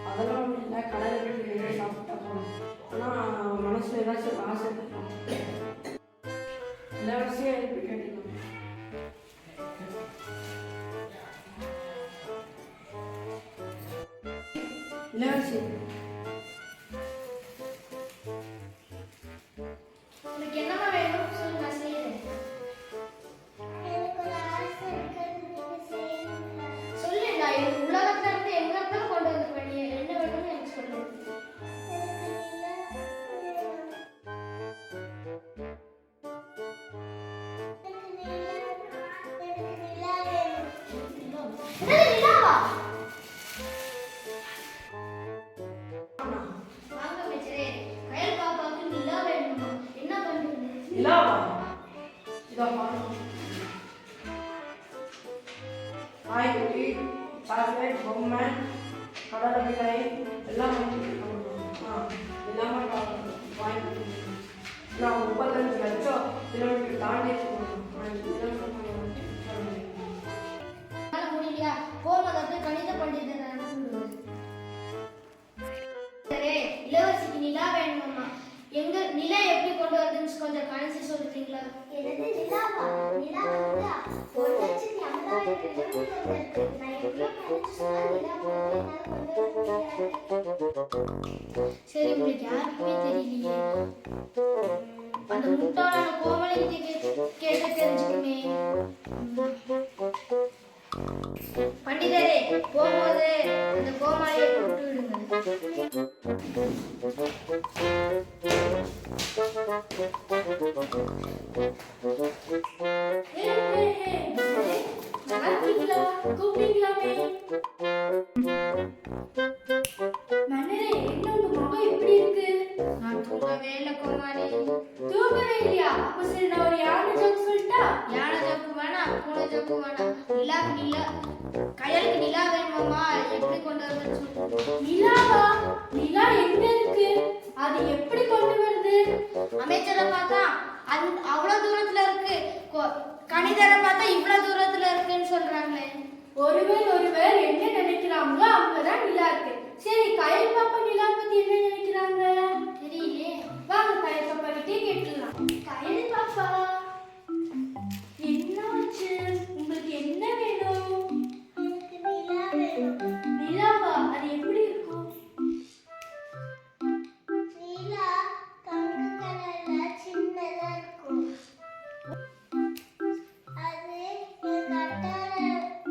அதெல்லாம் இல்லை, கடையில் போய் சாப்பிட்டா போகணும். ஆனால் மனசில் ஏதாச்சும் ஆசை இருக்கும், இலவசியாக எழுப்பி கேட்டுக்கணும். இலவசி உனக்கு என்னமா வேணும் சொல்லு, நான் செய்யறேன். சொல்லு, நான் உலகத்துல இருந்து எங்க இருந்தாலும் கொண்டு வந்துருவேன். நீ என்ன வேணும்னு எனக்கு சொல்லு. காய்கறி, சாக்லேட், பொம்மை, கடலை மிட்டாய் எல்லாம் எல்லாமே வாங்கி நான் 35 லட்சம் கிலோமீட்டர் தாண்டி முடியலையா? போகும்போது கணித பண்டிதர் இளவரசிக்கு நிலா வேணுமா? எங்க நிலா எப்படி கொண்டு வருதுன்னு கொஞ்சம் கணிச்சு சொல்றீங்களா? எனது நிலாவா? நிலா வந்து 1,50,000 கிலோமீட்டர் இருக்கு. நான் எவ்வளவு கணிச்சு சொன்னா சரி, உங்களுக்கு யாருக்குமே தெரியலையே. அந்த முட்டாளான கோமலை கேட்டு தெரிஞ்சுக்குமே. பண்டிதரே, போகும்போது அந்த கோமாளியை கூப்பிட்டு விடுங்க. மன்னரே, என்ன உங்க முகம் இப்படி இருக்கு? நான் தூங்கவே இல்லை கோமாளி. தூங்கவே இல்லையா? அப்ப சரி, நான் ஒரு யானை ஜோக் சொல்லட்டா? யானை ஜோக்கு வேணாம், பூனை ஜோக்கு வேணாம். கயலுக்கு நிலா வேணுமாமா? எப்படி கொண்டு வருதுன்னு சொல்லுங்க. நிலாவா? நிலா எங்க இருக்கு? அது எப்படி கொண்டு வருது? அமைச்சரை பார்த்தா அவ்வளவு தூரத்துல இருக்கு, கணிதரை பார்த்தா இவ்வளவு தூரத்துல இருக்குன்னு சொல்றாங்களே. ஒருவர் என்ன நினைக்கிறாங்களோ அவங்கதான் நிலா இருக்கு. சரி, கயல் பாப்பா நிலா பத்தி என்ன நினைக்கிறாங்க? தெரியலையே. வாங்க கயல் பாப்பா கிட்டே கேட்டுலாம். கயல் பாப்பா, என்னாச்சு? உங்களுக்கு என்ன வேணும்? எனக்கு நிலா வேணும். நிலாவா? அது எப்படி இருக்கும்? நிலா தங்க கலர்ல சின்னதா இருக்கும். அது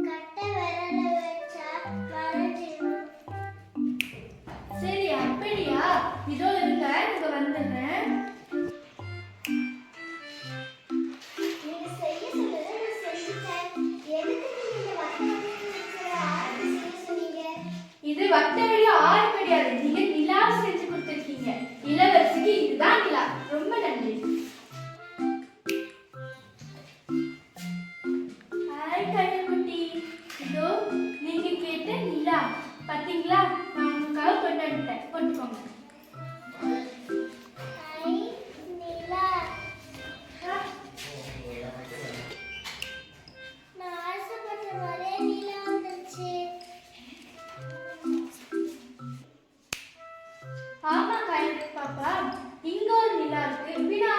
கட்டை விரல வச்சா வளைஞ்சிடும். சரி, அப்படியா? இதோ இருங்க, இங்க வந்துடுறேன். நீங்க செய்ய சொல்லுங்க, நான் செஞ்சுட்டேன். எதுக்கு நீங்க ஆரம்பி செய்ய சொன்னீங்க? இது வட்ட வெளி ஆறு கிடையாது, நீங்க நிலா செஞ்சு கொடுத்துருக்கீங்க. இளவரசிக்கு இதுதான் நிலா. ரொம்ப நன்றி. ஹாய் கண்ணுக்குட்டி, இதோ நீங்க கேட்ட நிலா. பாத்தீங்களா, நான் உங்களுக்காக கொண்டு வந்துட்டேன். போட்டுக்கோங்க. ஐ, நிலா. நான் ஆசைப்பட்ட மாதிரியே நிலா வந்துருச்சு. ஆமா கயல் பாப்பா, இங்க ஒரு நிலா இருக்கு, வினா